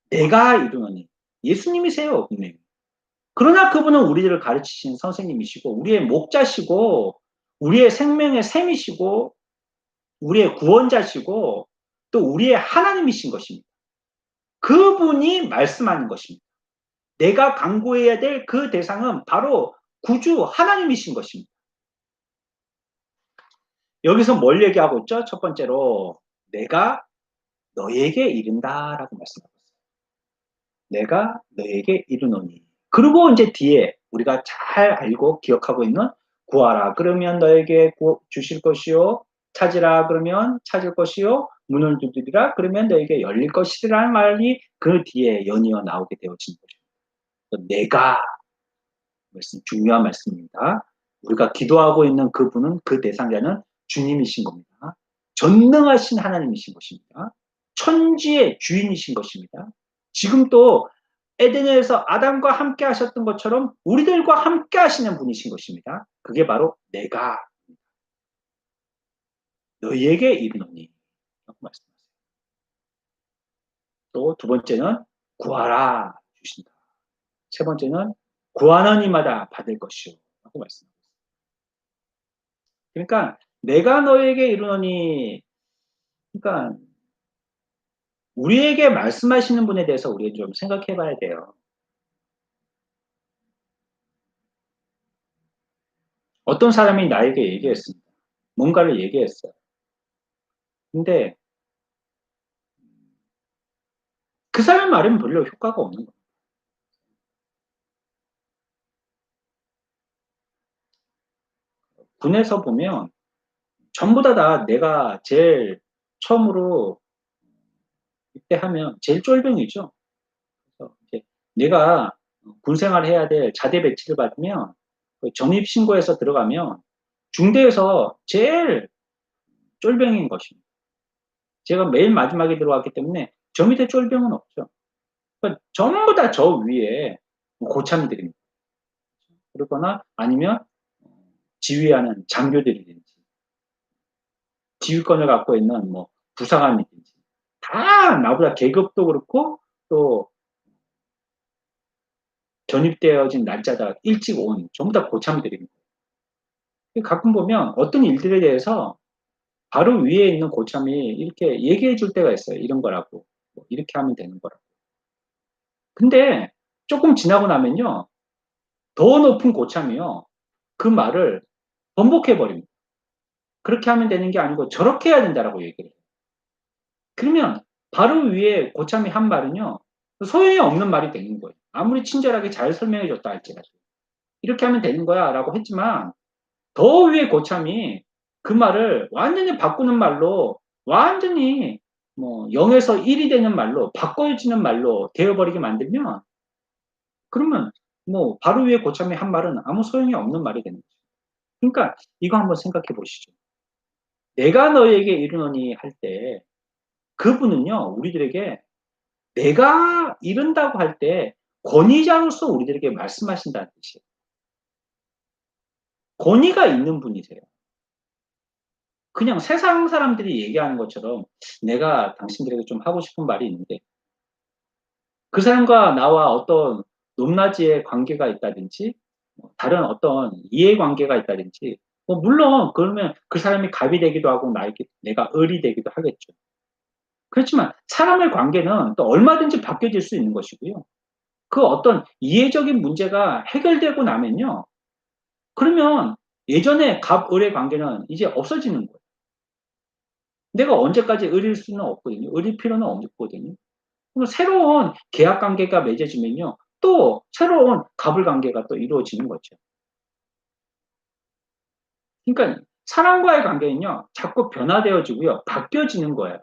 내가 이르노니 예수님이세요, 분명히. 그러나 그분은 우리들을 가르치신 선생님이시고 우리의 목자시고 우리의 생명의 샘이시고 우리의 구원자시고 또 우리의 하나님이신 것입니다. 그분이 말씀하는 것입니다. 내가 간구해야 될 그 대상은 바로 구주 하나님이신 것입니다. 여기서 뭘 얘기하고 있죠? 첫 번째로 내가 너에게 이른다라고 말씀하고 있어요. 내가 너에게 이르노니. 그리고 이제 뒤에 우리가 잘 알고 기억하고 있는 구하라 그러면 너에게 주실 것이요 찾으라 그러면 찾을 것이요 문을 두드리라 그러면 너에게 열릴 것이라는 말이 그 뒤에 연이어 나오게 되어진 거죠. 내가 말씀 중요한 말씀입니다. 우리가 기도하고 있는 그분은 그 대상자는 주님이신 겁니다. 전능하신 하나님이신 것입니다. 천지의 주인이신 것입니다. 지금 또 에덴에서 아담과 함께 하셨던 것처럼 우리들과 함께 하시는 분이신 것입니다. 그게 바로 내가 너희에게 이르노니 라고 말씀하세요. 또 두 번째는 구하라 주신다. 세 번째는 구하는 이마다 받을 것이요 라고 말씀합니다. 그러니까 내가 너에게 이르노니 그러니까 우리에게 말씀하시는 분에 대해서 우리가 좀 생각해 봐야 돼요. 어떤 사람이 나에게 얘기했습니다. 뭔가를 얘기했어요. 근데 그 사람 말은 별로 효과가 없는 거예요. 군에서 보면 전부 다 내가 제일 처음으로 입대하면 제일 쫄병이죠. 그래서 이제 내가 군 생활해야 될 자대 배치를 받으면 그 전입 신고해서 들어가면 중대에서 제일 쫄병인 것입니다. 제가 맨 마지막에 들어왔기 때문에 저 밑에 쫄병은 없죠. 그러니까 전부 다 저 위에 고참들입니다. 그러거나 아니면 지휘하는 장교들이든지 지휘권을 갖고 있는 뭐 부사관이든지 다 나보다 계급도 그렇고 또 전입되어진 날짜가 일찍 온 전부 다 고참들입니다. 가끔 보면 어떤 일들에 대해서 바로 위에 있는 고참이 이렇게 얘기해 줄 때가 있어요. 이런 거라고. 뭐 이렇게 하면 되는 거라고. 근데 조금 지나고 나면요. 더 높은 고참이요. 그 말을 번복해 버립니다. 그렇게 하면 되는 게 아니고 저렇게 해야 된다라고 얘기를 해요. 그러면 바로 위에 고참이 한 말은요. 소용이 없는 말이 되는 거예요. 아무리 친절하게 잘 설명해 줬다 할지라도. "이렇게 하면 되는 거야."라고 했지만 더 위에 고참이 그 말을 완전히 바꾸는 말로 완전히 뭐 0에서 1이 되는 말로 바꿔지는 말로 되어 버리게 만들면 그러면 뭐 바로 위에 고참이 한 말은 아무 소용이 없는 말이 되는 거죠. 그러니까 이거 한번 생각해 보시죠. "내가 너에게 이르노니." 할 때 그분은요 우리들에게 내가 이른다고 할 때 권위자로서 우리들에게 말씀하신다는 뜻이에요. 권위가 있는 분이세요. 그냥 세상 사람들이 얘기하는 것처럼 내가 당신들에게 좀 하고 싶은 말이 있는데 그 사람과 나와 어떤 높낮이의 관계가 있다든지 다른 어떤 이해관계가 있다든지 물론 그러면 그 사람이 갑이 되기도 하고 나에게 내가 을이 되기도 하겠죠. 그렇지만 사람의 관계는 또 얼마든지 바뀌어질 수 있는 것이고요. 그 어떤 이해적인 문제가 해결되고 나면요. 그러면 예전에 갑, 을의 관계는 이제 없어지는 거예요. 내가 언제까지 을일 수는 없거든요. 을일 필요는 없거든요. 그럼 새로운 계약 관계가 맺어지면요. 또 새로운 갑을 관계가 또 이루어지는 거죠. 그러니까 사람과의 관계는요. 자꾸 변화되어지고요. 바뀌어지는 거예요.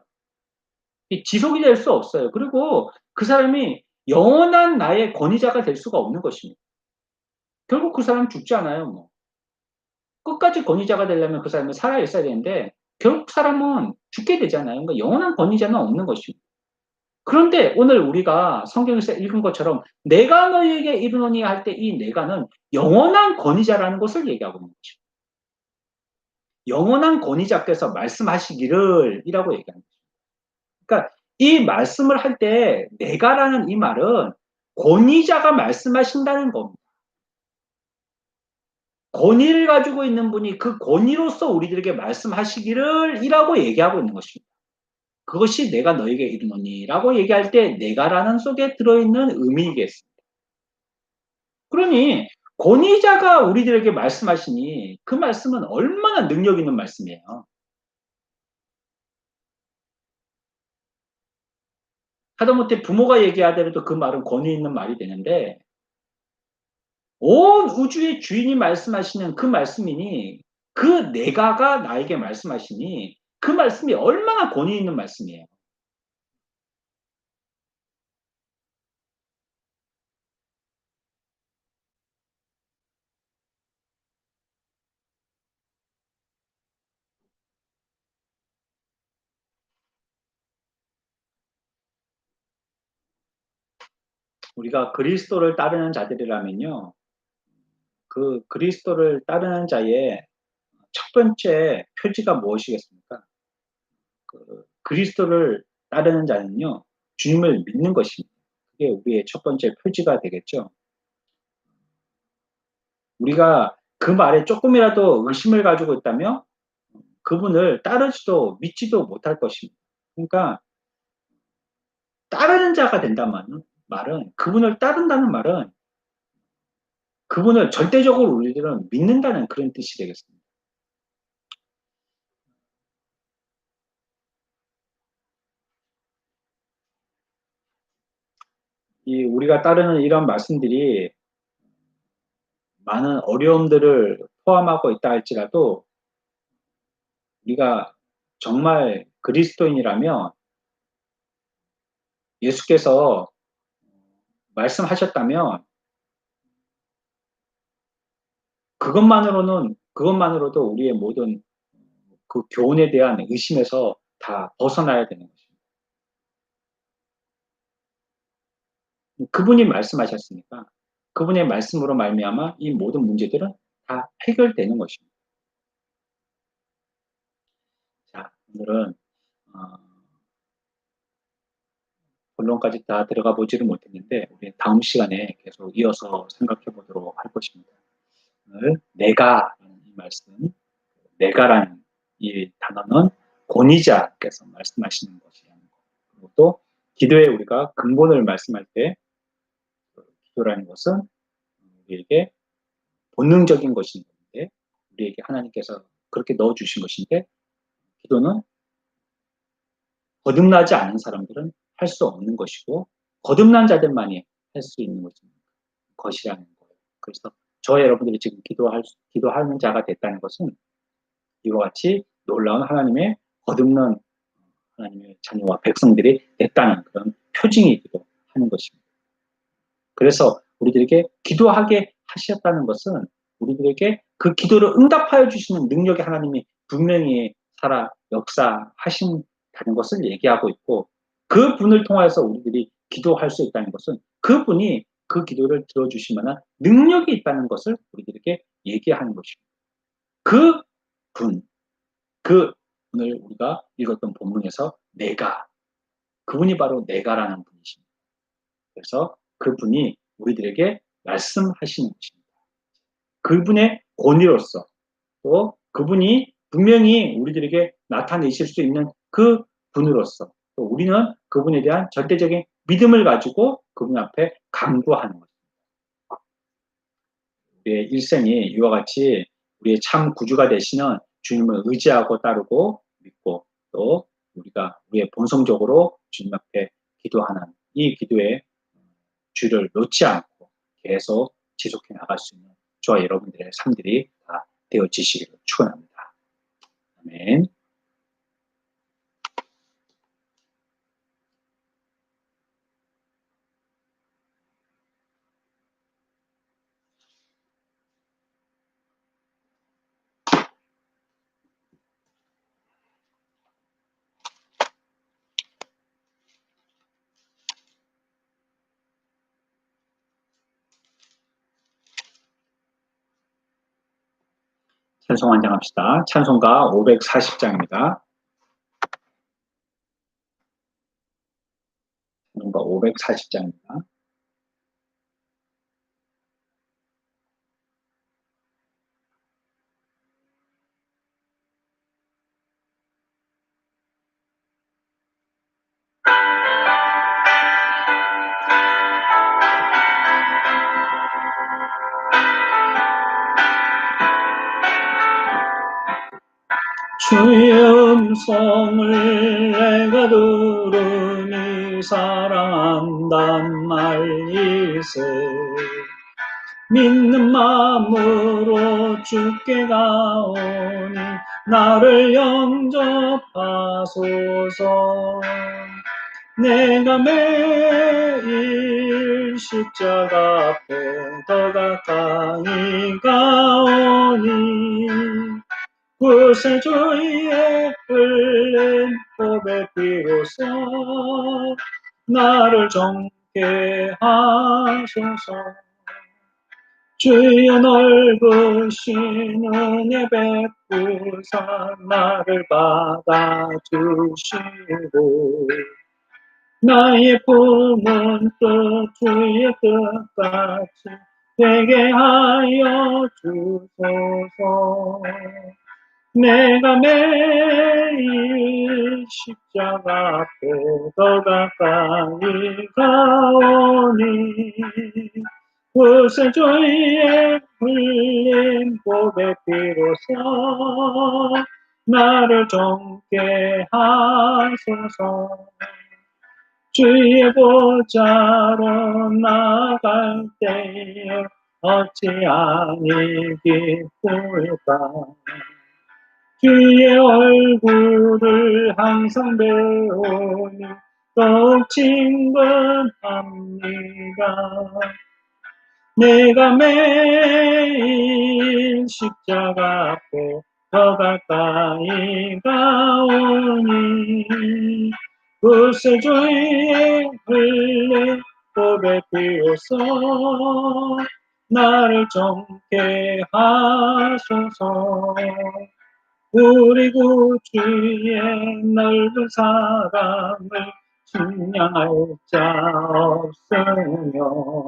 지속이 될 수 없어요. 그리고 그 사람이 영원한 나의 권위자가 될 수가 없는 것입니다. 결국 그 사람은 죽지 않아요. 뭐. 끝까지 권위자가 되려면 그 사람은 살아 있어야 되는데 결국 사람은 죽게 되잖아요. 그러니까 영원한 권위자는 없는 것입니다. 그런데 오늘 우리가 성경에서 읽은 것처럼 내가 너희에게 이르노니 할 때 이 내가는 영원한 권위자라는 것을 얘기하고 있는 거죠. 영원한 권위자께서 말씀하시기를 이라고 얘기합니다. 그러니까 이 말씀을 할 때 내가라는 이 말은 권위자가 말씀하신다는 겁니다. 권위를 가지고 있는 분이 그 권위로서 우리들에게 말씀하시기를 이라고 얘기하고 있는 것입니다. 그것이 내가 너에게 이르노니라고 얘기할 때 내가라는 속에 들어있는 의미이겠습니다. 그러니 권위자가 우리들에게 말씀하시니 그 말씀은 얼마나 능력 있는 말씀이에요. 하다못해 부모가 얘기하더라도 그 말은 권위 있는 말이 되는데 온 우주의 주인이 말씀하시는 그 말씀이니 그 내가가 나에게 말씀하시니 그 말씀이 얼마나 권위 있는 말씀이에요. 우리가 그리스도를 따르는 자들이라면요. 그 그리스도를 따르는 자의 첫 번째 표지가 무엇이겠습니까? 그리스도를 따르는 자는요. 주님을 믿는 것입니다. 그게 우리의 첫 번째 표지가 되겠죠. 우리가 그 말에 조금이라도 의심을 가지고 있다면 그분을 따르지도 믿지도 못할 것입니다. 그러니까 따르는 자가 된다는 말은 그분을 따른다는 말은 그분을 절대적으로 우리들은 믿는다는 그런 뜻이 되겠습니다. 이 우리가 따르는 이런 말씀들이 많은 어려움들을 포함하고 있다 할지라도 우리가 정말 그리스도인이라면 예수께서 말씀하셨다면 그것만으로도 우리의 모든 그 교훈에 대한 의심에서 다 벗어나야 되는 것입니다. 그분이 말씀하셨으니까 그분의 말씀으로 말미암아 이 모든 문제들은 다 해결되는 것입니다. 자, 오늘은 어, 본론까지 다 들어가 보지를 못했는데 우리 다음 시간에 계속 이어서 생각해 보도록 할 것입니다. 오늘 내가라는 이 말씀, 내가라는 이 단어는 권위자께서 말씀하시는 것이라는 것. 그리고 또 기도에 우리가 근본을 말씀할 때 기도라는 것은 우리에게 본능적인 것인데 우리에게 하나님께서 그렇게 넣어주신 것인데 기도는 거듭나지 않은 사람들은 할 수 없는 것이고 거듭난 자들만이 할 수 있는 것이라는 거예요. 그래서 저와 여러분들이 지금 기도하는 자가 됐다는 것은 이와 같이 놀라운 하나님의 거듭난 하나님의 자녀와 백성들이 됐다는 그런 표징이기도 하는 것입니다. 그래서 우리들에게 기도하게 하셨다는 것은 우리들에게 그 기도를 응답하여 주시는 능력의 하나님이 분명히 살아 역사하신다는 것을 얘기하고 있고 그 분을 통해서 우리들이 기도할 수 있다는 것은 그분이 그 기도를 들어주실 만한 능력이 있다는 것을 우리들에게 얘기하는 것입니다. 그 분, 그 오늘 우리가 읽었던 본문에서 내가, 그분이 바로 내가라는 분이십니다. 그래서 그분이 우리들에게 말씀하시는 것입니다. 그분의 권위로서 또 그분이 분명히 우리들에게 나타내실 수 있는 그 분으로서 또 우리는 그분에 대한 절대적인 믿음을 가지고 그분 앞에 간구하는 것입니다. 우리의 일생이 이와 같이 우리의 참 구주가 되시는 주님을 의지하고 따르고 믿고 또 우리가 우리의 본성적으로 주님 앞에 기도하는 이 기도의 줄을 놓지 않고 계속 지속해 나갈 수 있는 저와 여러분들의 삶들이 다 되어지시기를 축원합니다. 아멘. 찬송 한장합시다. 찬송가 540장입니다. 찬송가 540장입니다. 주의 음성을 내가 들으니 사랑한단 말일세. 믿는 마음으로 주께 가오니 나를 영접하소서. 내가 매일 십자가 앞에 더 가까이 가오니 구세주의 흘린 보배 비로소 나를 정케 하소서. 주여 넓으신 은혜 베푸사 나를 받아주시고 나의 품은 또 주의 뜻같이 되게 하여 주소서. 내가 매일 십자가 앞에 더 가까이 가오니 구세주의 흘린 보배 피로써 나를 정케 하소서. 주의 보좌로 나갈 때에 어찌 아니 기쁠까. 주의 얼굴을 항상 배우니 더욱 친근합니다. 내가 매일 십자가 앞에 더 가까이 가오니 구세주의 흘린 보배 피로써 나를 정케 하소서. 우리 구주의 넓은 사랑을 측량할 자 없으며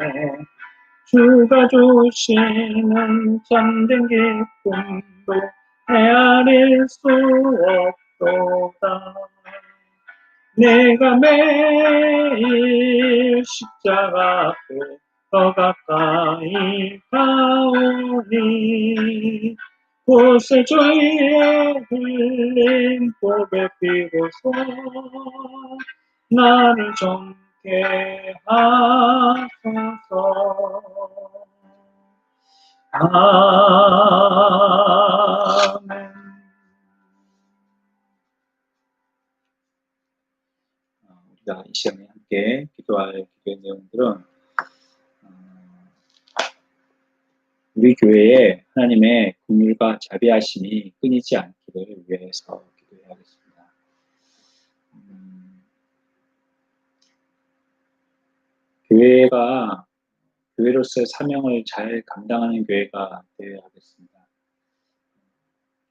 주가 주시는 참된 기쁨도 헤아릴 수 없도다. 내가 매일 십자가 앞에 더 가까이 가오니 구세주의 흘린 보배 피로써 나를 정케 하소서. 아멘. 우리가 이 시간에 함께 기도할 기도의 내용들은 우리 교회에 하나님의 긍휼과 자비하심이 끊이지 않기를 위해서 기도해야겠습니다. 교회가 교회로서의 사명을 잘 감당하는 교회가 되어야 하겠습니다.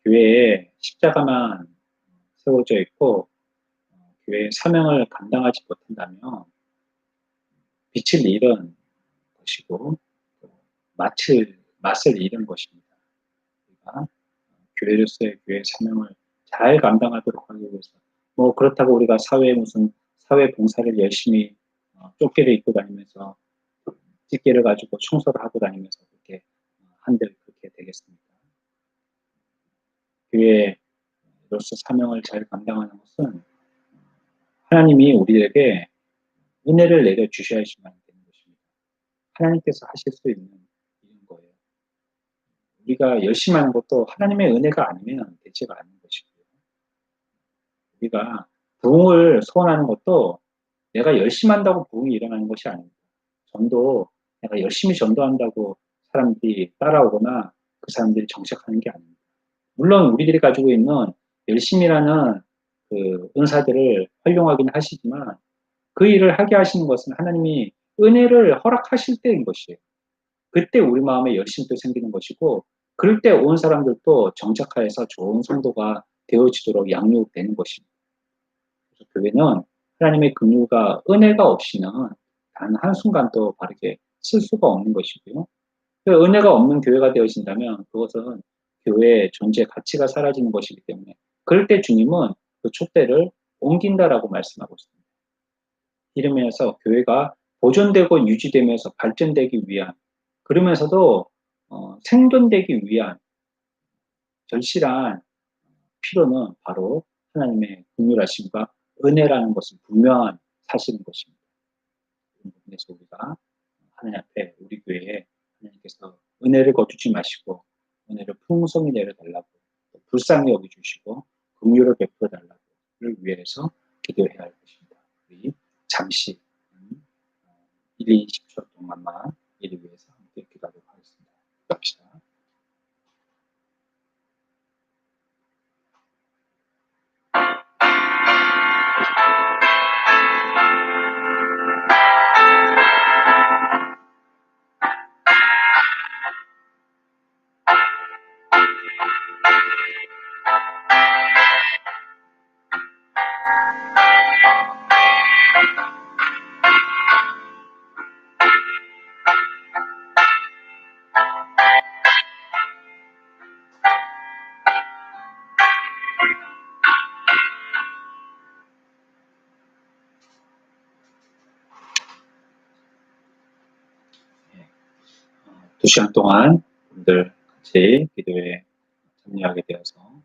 교회에 십자가만 세워져 있고 교회의 사명을 감당하지 못한다면 빛을 잃은 것이고 맛을 잃은 것입니다. 우리가 교회로서의 교회의 사명을 잘 감당하도록 하기 위해서 뭐 그렇다고 우리가 사회에 무슨 사회 봉사를 열심히 쫓개를 입고 다니면서 찌개를 가지고 청소를 하고 다니면서 그렇게 한들 그렇게 되겠습니까? 교회로서 사명을 잘 감당하는 것은 하나님이 우리에게 은혜를 내려 주셔야지만 되는 것입니다. 하나님께서 하실 수 있는 일인 거예요. 우리가 열심히 하는 것도 하나님의 은혜가 아니면 되지가 않는 것이고요. 우리가 부흥을 소원하는 것도 내가 열심히 한다고 부흥이 일어나는 것이 아닙니다. 전도 내가 열심히 전도한다고 사람들이 따라오거나 그 사람들이 정착하는 게 아닙니다. 물론 우리들이 가지고 있는 열심이라는 그 은사들을 활용하긴 하시지만 그 일을 하게 하시는 것은 하나님이 은혜를 허락하실 때인 것이에요. 그때 우리 마음에 열심도 생기는 것이고 그럴 때 온 사람들도 정착하여서 좋은 성도가 되어지도록 양육되는 것입니다. 그래서 교회는 하나님의 긍휼과 은혜가 없이는 단 한순간도 바르게 쓸 수가 없는 것이고요. 그 은혜가 없는 교회가 되어진다면 그것은 교회의 존재 가치가 사라지는 것이기 때문에 그럴 때 주님은 그 촛대를 옮긴다라고 말씀하고 있습니다. 이러면서 교회가 보존되고 유지되면서 발전되기 위한 그러면서도 생존되기 위한 절실한 필요는 바로 하나님의 긍휼하심과 은혜라는 것은 분명한 사실인 것입니다. 그래서 우리가 하나님 앞에 우리 교회에 하나님께서 은혜를 거두지 마시고 은혜를 풍성히 내려달라고 불쌍히 여겨주시고 긍휼을 베풀어 달라고를 위해서 기도해야 할 것입니다. 우리 잠시 1, 20초 동안만 이를 위해서 함께 기도하도록 하겠습니다. 기도합시다. 두 시간 동안 여러분들 같이 기도에 참여하게 되어서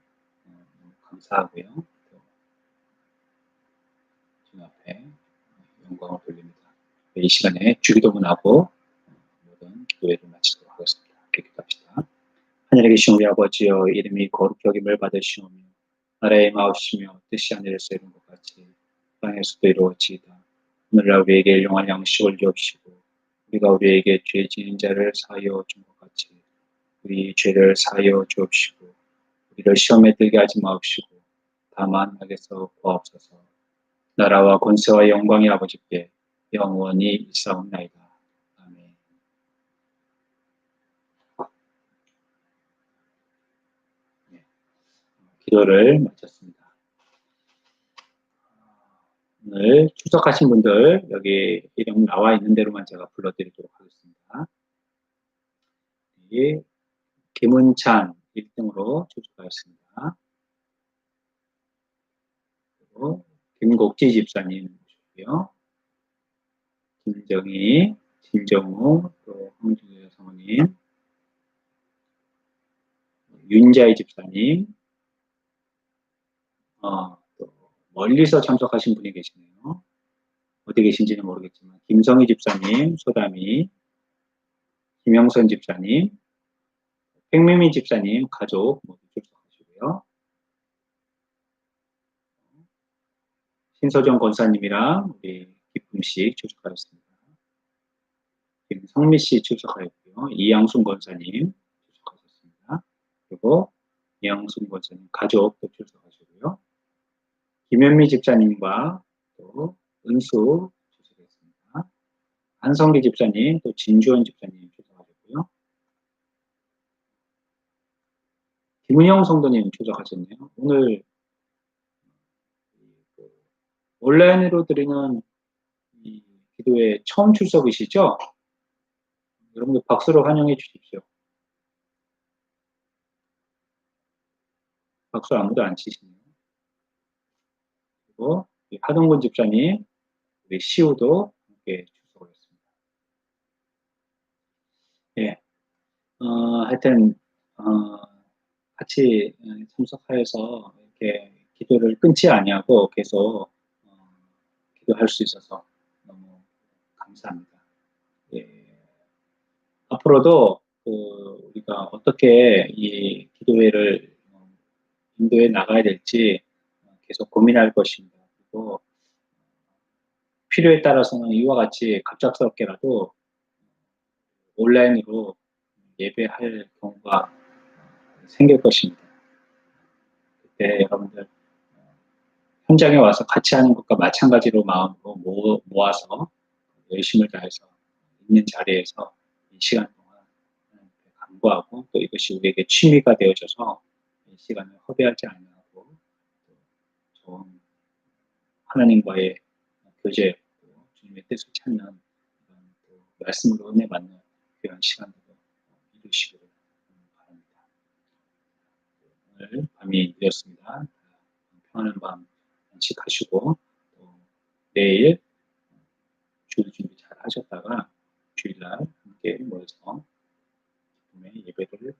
감사하고요. 주님 앞에 영광을 돌립니다. 이 시간에 주기도문하고 모든 기도회를 마치도록 하겠습니다. 함께 기도합시다. 하늘에 계신 우리 아버지여 이름이 거룩히 여김을 받으시오며 나라의 마옵시며 뜻이 하늘에서 이룬 것 같이 땅에서도 이루어지이다. 오늘날 우리에게 일용할 양식을 주옵시고 우리가 우리에게 죄 지은 자를 사하여 준 것 같이 우리 죄를 사하여 주옵시고 우리를 시험에 들게 하지 마옵시고 다만 악에서 구하옵소서. 나라와 권세와 영광이 아버지께 영원히 있사옵나이다. 아멘. 네, 기도를 마쳤습니다. 오늘 출석하신 분들 여기 이름 나와 있는 대로만 제가 불러드리도록 하겠습니다. 김은찬 1등으로 출석하였습니다. 그리고 김곡지 집사님 모셨고요. 김정희, 진정우, 또 황주여 사모님, 윤자희 집사님, 또 멀리서 참석하신 분이 계시네요. 어디 계신지는 모르겠지만 김성희 집사님, 소담이, 김영선 집사님, 백미미 집사님 가족 모두 출석하시고요. 신서정 권사님이랑 우리 기쁨씨 출석하였습니다. 김성미 씨 출석하였고요. 이양순 권사님 출석하셨습니다. 그리고 이양순 권사님 가족도 출석하시고요. 김현미 집사님과 또 은수 출석했습니다. 한성기 집사님, 또 진주원 집사님 초대하셨고요. 김은영 성도님 초대하셨네요. 오늘 온라인으로 드리는 이 기도회 처음 출석이시죠? 여러분들 박수로 환영해 주십시오. 박수 아무도 안 치시네요. 그리고 하동근 집사님, 우리 시우도 함께 출석을 했습니다. 예, 하여튼 같이 참석하여서 이렇게 기도를 끊지 아니하고 계속 기도할 수 있어서 너무 감사합니다. 예, 앞으로도 우리가 어떻게 이 기도회를 인도해 나가야 될지 계속 고민할 것입니다. 그리고 필요에 따라서는 이와 같이 갑작스럽게라도 온라인으로 예배할 경우가 생길 것입니다. 그때 여러분들 현장에 와서 같이 하는 것과 마찬가지로 마음으로 모아서 열심을 다해서 있는 자리에서 이 시간 동안 간구하고 또 이것이 우리에게 취미가 되어져서 이 시간을 허비하지 않고 좋은 하나님과의 교제, 주님의 뜻을 찾는 또 말씀으로 은혜 받는 그런 시간들을 이루시기를 바랍니다. 오늘 밤이 되었습니다. 평안한 밤 안식하시고 또 내일 주일 준비 잘 하셨다가 주일날 함께 모여서 예배를